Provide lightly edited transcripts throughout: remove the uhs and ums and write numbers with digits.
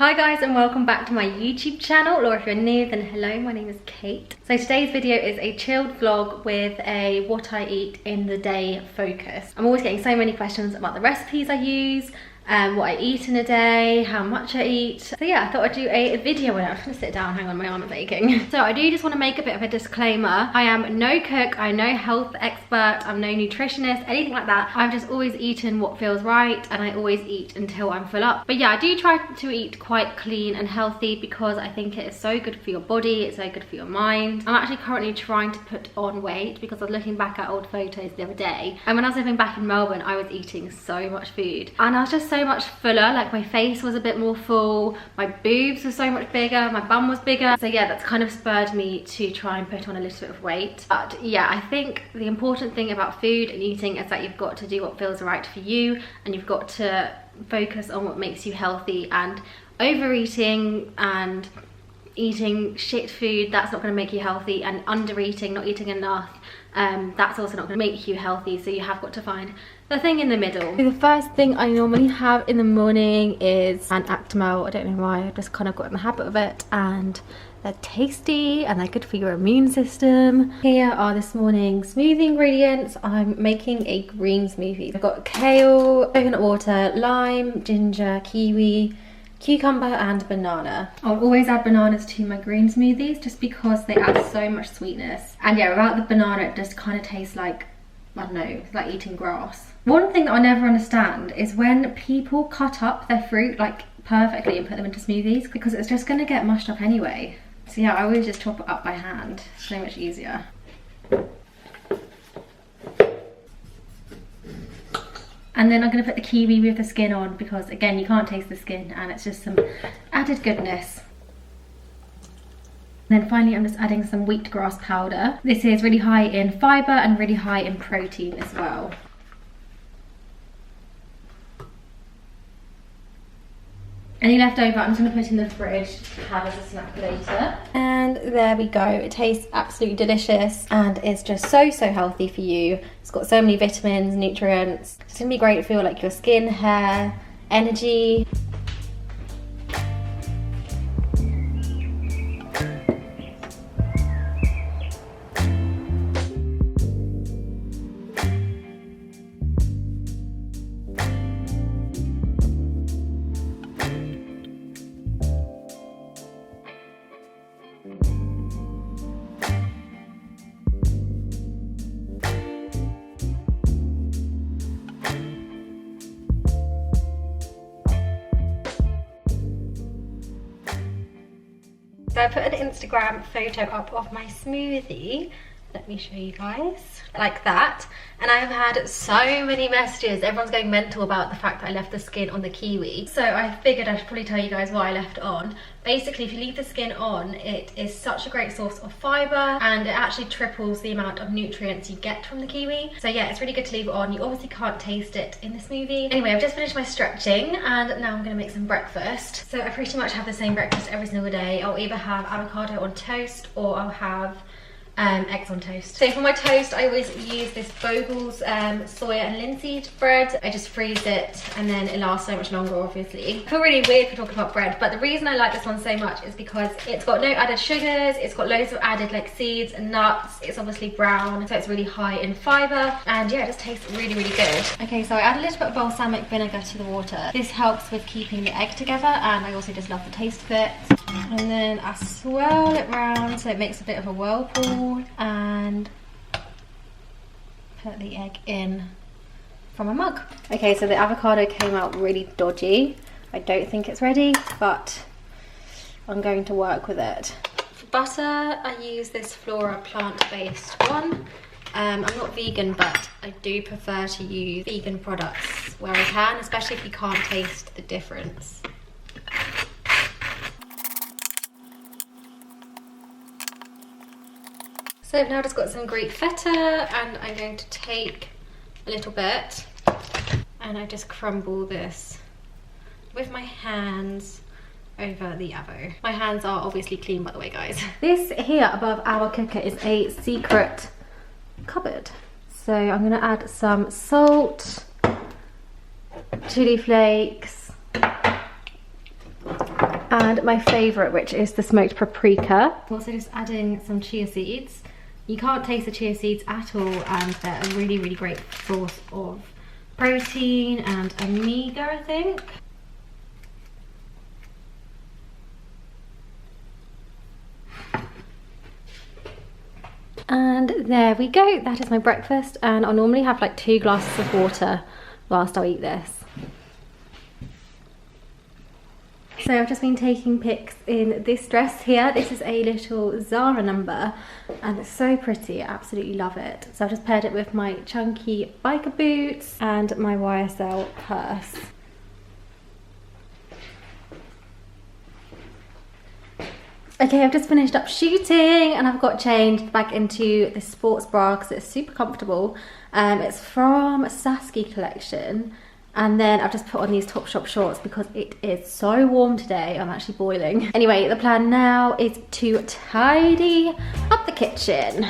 Hi guys, and welcome back to my YouTube channel, or if you're new then hello, my name is Kate. So today's video is a chilled vlog with a what I eat in the day focus. I'm always getting so many questions about the recipes I use, what I eat in a day, how much I eat. So yeah, I thought I'd do a video on it. I'm just gonna sit down, hang on, my arm is aching. So I do just want to make a bit of a disclaimer. I am no cook, I'm no health expert, I'm no nutritionist, anything like that. I've just always eaten what feels right, and I always eat until I'm full up. But yeah, I do try to eat quite clean and healthy because I think it is so good for your body, it's so good for your mind. I'm actually currently trying to put on weight because I was looking back at old photos the other day, and when I was living back in Melbourne, I was eating so much food, and I was just so much fuller. Like my face was a bit more full, my boobs were so much bigger, my bum was bigger. So yeah, that's kind of spurred me to try and put on a little bit of weight. But yeah, I think the important thing about food and eating is that you've got to do what feels right for you, and you've got to focus on what makes you healthy. And overeating and eating shit food, that's not going to make you healthy, and undereating, not eating enough, that's also not going to make you healthy. So you have got to find the thing in the middle. So the first thing I normally have in the morning is an Actimel. I don't know why, I've just kind of got in the habit of it, and they're tasty and they're good for your immune system. Here are this morning's smoothie ingredients. I'm making a green smoothie. I've got kale, coconut water, lime, ginger, kiwi, cucumber and banana. I'll always add bananas to my green smoothies just because they add so much sweetness. And yeah, without the banana it just kind of tastes like, I don't know, it's like eating grass. One thing that I never understand is when people cut up their fruit like perfectly and put them into smoothies, because it's just going to get mushed up anyway. So yeah, I always just chop it up by hand. It's so much easier. And then I'm going to put the kiwi with the skin on because again, you can't taste the skin and it's just some added goodness. And then finally, I'm just adding some wheatgrass powder. This is really high in fibre and really high in protein as well. Any leftover, I'm just going to put in the fridge to have as a snack later. And there we go. It tastes absolutely delicious and is just so healthy for you. It's got so many vitamins, nutrients. It's going to be great for like your skin, hair, energy. So I put an Instagram photo up of my smoothie. Let me show you guys. Like that. And I've had so many messages. Everyone's going mental about the fact that I left the skin on the kiwi. So I figured I should probably tell you guys why I left it on. Basically, if you leave the skin on, it is such a great source of fibre, and it actually triples the amount of nutrients you get from the kiwi. So yeah, it's really good to leave it on. You obviously can't taste it in the smoothie. Anyway, I've just finished my stretching and now I'm going to make some breakfast. So I pretty much have the same breakfast every single day. I'll either have avocado on toast or I'll have eggs on toast. So for my toast, I always use this Bogle's soya and linseed bread. I just freeze it and then it lasts so much longer, obviously. I feel really weird for talking about bread, but the reason I like this one so much is because it's got no added sugars, it's got loads of added like seeds and nuts, it's obviously brown, so it's really high in fibre, and yeah, it just tastes really good. Okay, so I add a little bit of balsamic vinegar to the water. This helps with keeping the egg together, and I also just love the taste of it. And then I swirl it round so it makes a bit of a whirlpool, and put the egg in from a mug. Okay, so the avocado came out really dodgy. I don't think it's ready, but I'm going to work with it. For butter, I use this Flora plant-based one. I'm not vegan, but I do prefer to use vegan products where I can, especially if you can't taste the difference. So I've now just got some Greek feta, and I'm going to take a little bit and I just crumble this with my hands over the avo. My hands are obviously clean, by the way, guys. This here above our cooker is a secret cupboard. So I'm going to add some salt, chili flakes, And my favourite, which is the smoked paprika. Also just adding some chia seeds. You can't taste the chia seeds at all, and they're a really, really great source of protein and omega, I think. And there we go, that is my breakfast, and I'll normally have like 2 glasses of water whilst I eat this. So I've just been taking pics in this dress here. This is a little Zara number and it's so pretty, I absolutely love it. So I've just paired it with my chunky biker boots and my YSL purse. Okay, I've just finished up shooting and I've got changed back into this sports bra because it's super comfortable. It's from Sasky collection. And then I've just put on these Topshop shorts because it is so warm today. I'm actually boiling. Anyway, the plan now is to tidy up the kitchen.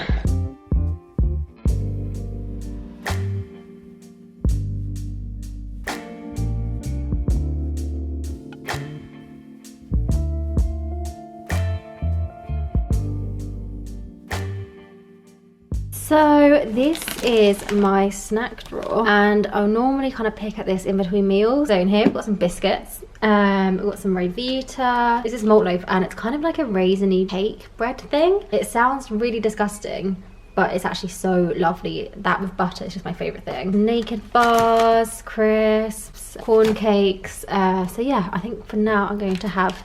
So this is my snack drawer and I'll normally kind of pick at this in between meals. So in here we've got some biscuits, we've got some Revita. This is malt loaf and it's kind of like a raisiny cake bread thing. It sounds really disgusting, but it's actually so lovely. That with butter is just my favourite thing. Naked bars, crisps, corn cakes. So yeah, I think for now I'm going to have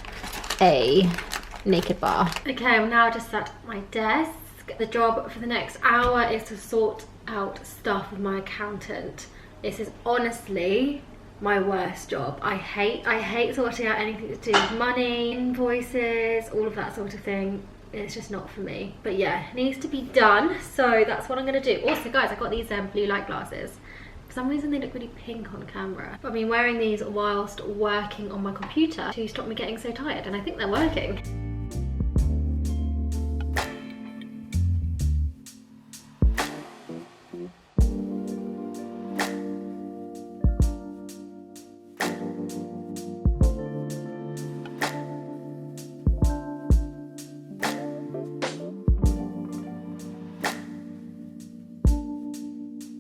a naked bar. Okay, I'm now just at my desk. The job for the next hour is to sort out stuff with my accountant. This is honestly my worst job. I hate sorting out anything to do with money, invoices, all of that sort of thing. It's just not for me. But yeah, it needs to be done. So that's what I'm gonna do. Also guys, I got these blue light glasses. For some reason they look really pink on camera. But I've been wearing these whilst working on my computer to stop me getting so tired, and I think they're working.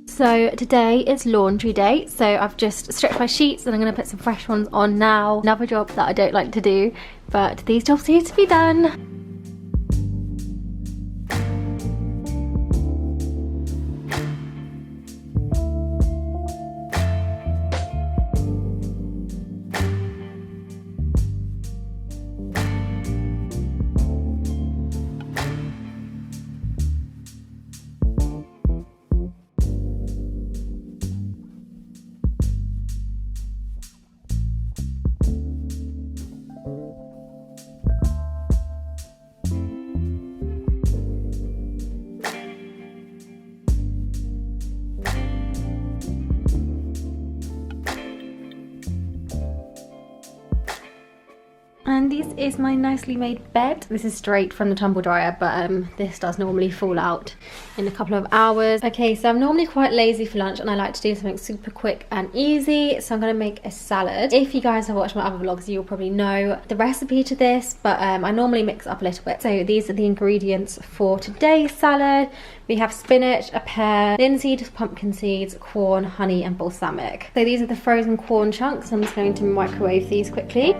So today is laundry day, so I've just stretched my sheets and I'm going to put some fresh ones on now. Another job that I don't like to do, but these jobs need to be done. And this is my nicely made bed. This is straight from the tumble dryer, but this does normally fall out in a couple of hours. Okay, so I'm normally quite lazy for lunch and I like to do something super quick and easy. So I'm gonna make a salad. If you guys have watched my other vlogs, you'll probably know the recipe to this, but I normally mix it up a little bit. So these are the ingredients for today's salad. We have spinach, a pear, linseed, pumpkin seeds, corn, honey, and balsamic. So these are the frozen corn chunks. I'm just going to microwave these quickly.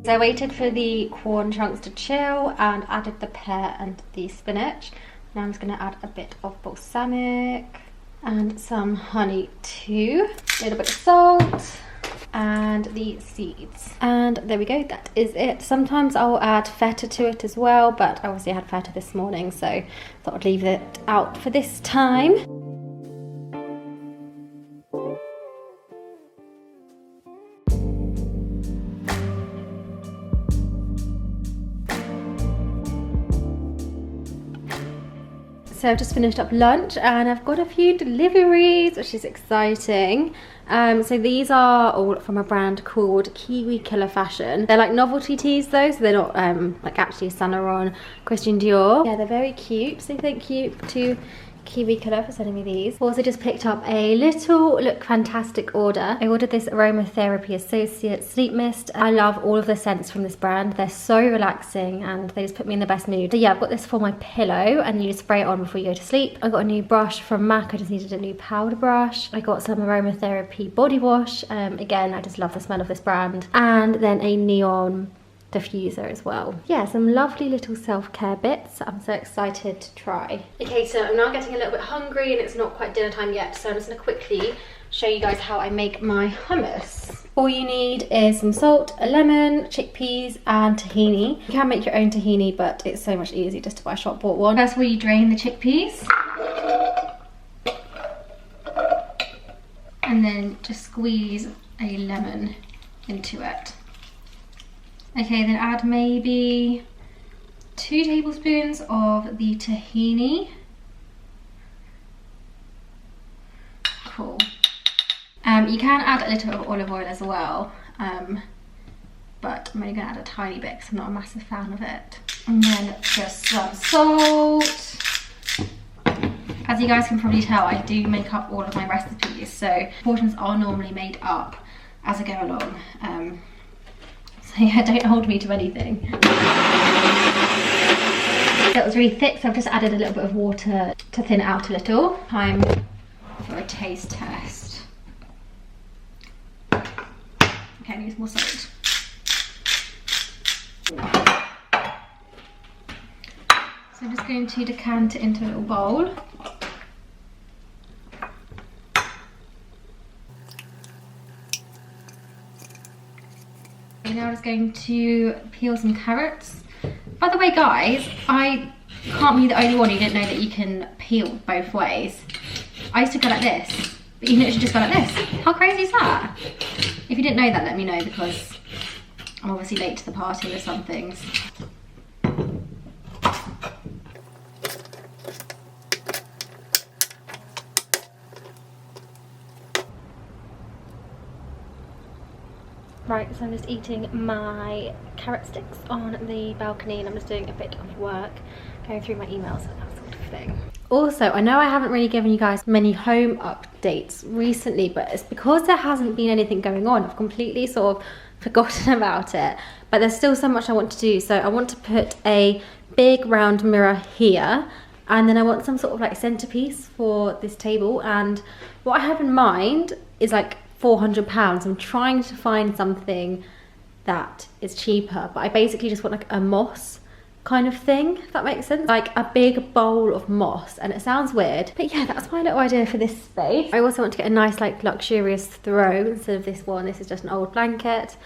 So I waited for the corn chunks to chill and added the pear and the spinach. Now I'm just going to add a bit of balsamic and some honey too. A little bit of salt and the seeds. And there we go, that is it. Sometimes I'll add feta to it as well, but obviously I had feta this morning, so I thought I'd leave it out for this time. So I've just finished up lunch and I've got a few deliveries, which is exciting. So these are all from a brand called Kiwi Killer Fashion. They're like novelty tees though, so they're not like actually Saint Laurent, Christian Dior. Yeah, they're very cute, so thank you to Kiwi Killer for sending me these. Also just picked up a little Look Fantastic order. I ordered this Aromatherapy Associate Sleep Mist. I love all of the scents from this brand. They're so relaxing and they just put me in the best mood. So yeah, I've got this for my pillow and you spray it on before you go to sleep. I got a new brush from MAC. I just needed a new powder brush. I got some Aromatherapy body wash. Again, I just love the smell of this brand. And then a neon diffuser as well. Yeah, some lovely little self-care bits I'm so excited to try. Okay, so I'm now getting a little bit hungry and it's not quite dinner time yet, so I'm just gonna quickly show you guys how I make my hummus. All you need is some salt, a lemon, chickpeas and tahini. You can make your own tahini, but it's so much easier just to buy a shop bought one. First of all, you drain the chickpeas and then just squeeze a lemon into it. Okay, then add maybe 2 tablespoons of the tahini. Cool. You can add a little of olive oil as well, but I'm only going to add a tiny bit because I'm not a massive fan of it. And then just some salt. As you guys can probably tell, I do make up all of my recipes, so portions are normally made up as I go along. So yeah, don't hold me to anything. That was really thick, so I've just added a little bit of water to thin it out a little. Time for a taste test. Okay, I need more salt. So I'm just going to decant it into a little bowl. Now I'm just going to peel some carrots. By the way guys, I can't be the only one who didn't know that you can peel both ways. I used to go like this, but you can literally just go like this. How crazy is that? If you didn't know that, let me know, because I'm obviously late to the party with some things. Right, so I'm just eating my carrot sticks on the balcony and I'm just doing a bit of work, going through my emails and that sort of thing. Also, I know I haven't really given you guys many home updates recently, but it's because there hasn't been anything going on. I've completely sort of forgotten about it, but there's still so much I want to do. So I want to put a big round mirror here, and then I want some sort of like centerpiece for this table, and what I have in mind is like £400. I'm trying to find something that is cheaper, but I basically just want like a moss kind of thing, if that makes sense. Like a big bowl of moss, and it sounds weird, but yeah, that's my little idea for this space. I also want to get a nice like luxurious throw instead of this one. This is just an old blanket,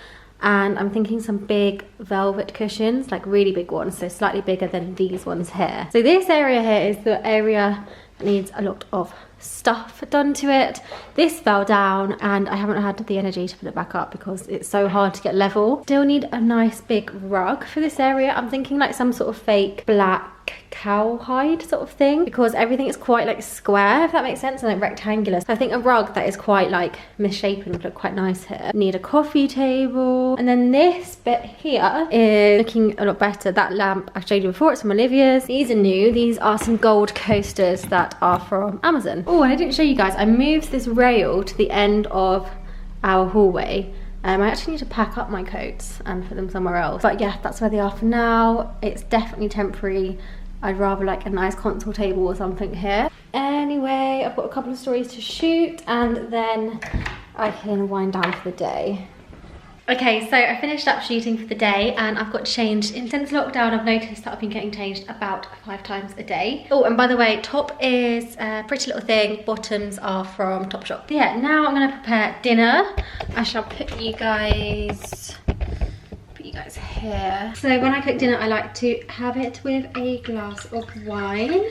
and I'm thinking some big velvet cushions, like really big ones, so slightly bigger than these ones here. So this area here is the area that needs a lot of stuff done to it. This fell down and I haven't had the energy to put it back up because it's so hard to get level. Still need a nice big rug for this area. I'm thinking like some sort of fake black cowhide sort of thing, because everything is quite like square, if that makes sense, and like rectangular. So I think a rug that is quite like misshapen would look quite nice here. Need a coffee table, and then this bit here is looking a lot better. That lamp I showed you before, it's from Olivia's. These are new. These are some gold coasters that are from Amazon. Oh, and I didn't show you guys, I moved this rail to the end of our hallway. I actually need to pack up my coats and put them somewhere else. But yeah, that's where they are for now. It's definitely temporary. I'd rather like a nice console table or something here. Anyway, I've got a couple of stories to shoot and then I can wind down for the day. Okay, so I finished up shooting for the day and I've got changed. Since lockdown, I've noticed that I've been getting changed about 5 times a day. Oh, and by the way, top is a Pretty Little Thing, bottoms are from Topshop. Yeah, now I'm gonna prepare dinner. I shall put you guys here. So when I cook dinner, I like to have it with a glass of wine.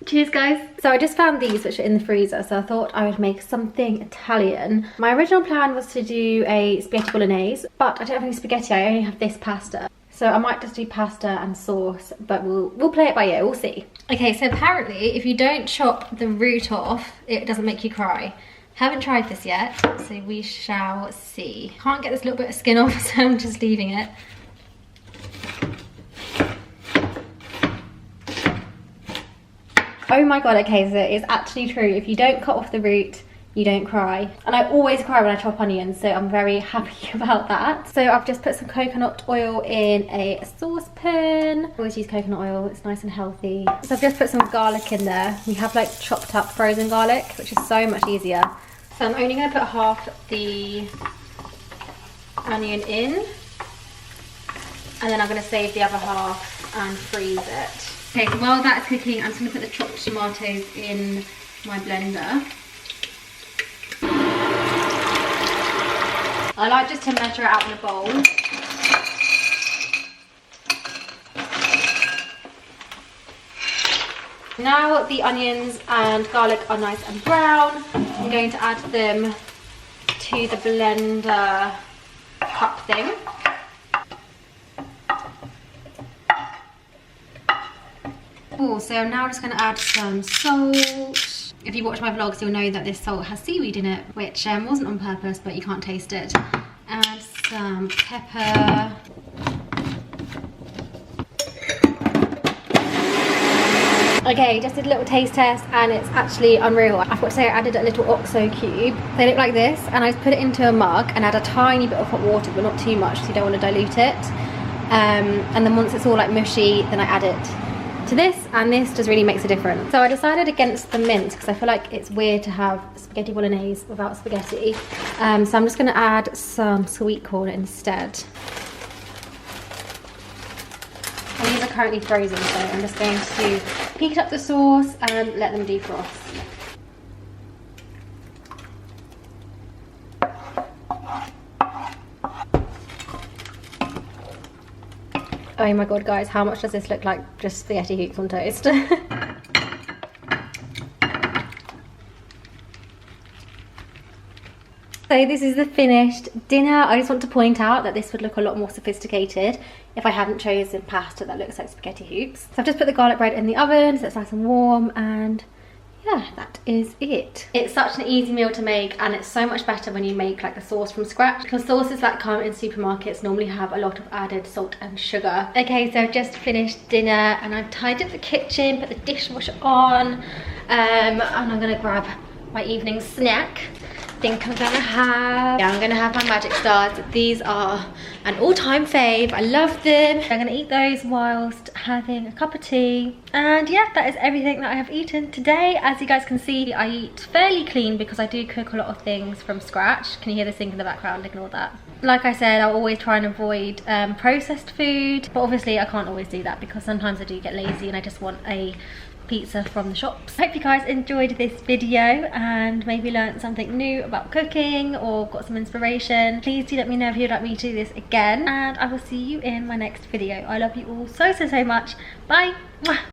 Cheers guys. So I just found these which are in the freezer, so I thought I would make something Italian. My original plan was to do a spaghetti bolognese, but I don't have any spaghetti, I only have this pasta. So I might just do pasta and sauce, but we'll play it by ear, we'll see. Okay, so apparently if you don't chop the root off, it doesn't make you cry. Haven't tried this yet, so we shall see. Can't get this little bit of skin off, so I'm just leaving it. Oh my god, okay, so it's actually true. If you don't cut off the root, you don't cry. And I always cry when I chop onions, so I'm very happy about that. So I've just put some coconut oil in a saucepan. Always use coconut oil, it's nice and healthy. So I've just put some garlic in there. We have like chopped up frozen garlic, which is so much easier. So I'm only gonna put half the onion in, and then I'm gonna save the other half and freeze it. Okay, so while that's cooking, I'm just gonna put the chopped tomatoes in my blender. I like just to measure it out in a bowl. Now the onions and garlic are nice and brown, I'm going to add them to the blender cup thing. Oh, so I'm now just going to add some salt. If you watch my vlogs, you'll know that this salt has seaweed in it, which wasn't on purpose, but you can't taste it. Add some pepper. Okay, just did a little taste test and it's actually unreal. I forgot to say I added a little OXO cube. They look like this, and I just put it into a mug and add a tiny bit of hot water, but not too much, so you don't want to dilute it. And then once it's all like mushy, then I add it to this, and this just really makes a difference. So I decided against the mint because I feel like it's weird to have spaghetti bolognese without spaghetti. So I'm just going to add some sweet corn instead. And these are currently frozen, so I'm just going to heat up the sauce and let them defrost. Oh my god, guys, how much does this look like just spaghetti hoops on toast? So this is the finished dinner. I just want to point out that this would look a lot more sophisticated if I hadn't chosen pasta that looks like spaghetti hoops. So I've just put the garlic bread in the oven so it's nice and warm, and yeah, that is it. It's such an easy meal to make, and it's so much better when you make like the sauce from scratch, because sauces that come in supermarkets normally have a lot of added salt and sugar. Okay, so I've just finished dinner and I've tidied up the kitchen, put the dishwasher on, and I'm gonna grab my evening snack. I'm gonna have my magic stars. These are an all-time fave. I love them. I'm gonna eat those whilst having a cup of tea. And yeah, that is everything that I have eaten today. As you guys can see, I eat fairly clean because I do cook a lot of things from scratch. Can you hear the sink in the background? Ignore that. Like I said, I'll always try and avoid processed food, but obviously I can't always do that because sometimes I do get lazy and I just want a pizza from the shops. I hope you guys enjoyed this video and maybe learned something new about cooking or got some inspiration. Please do let me know if you'd like me to do this again, and I will see you in my next video. I love you all so much. Bye. Mwah.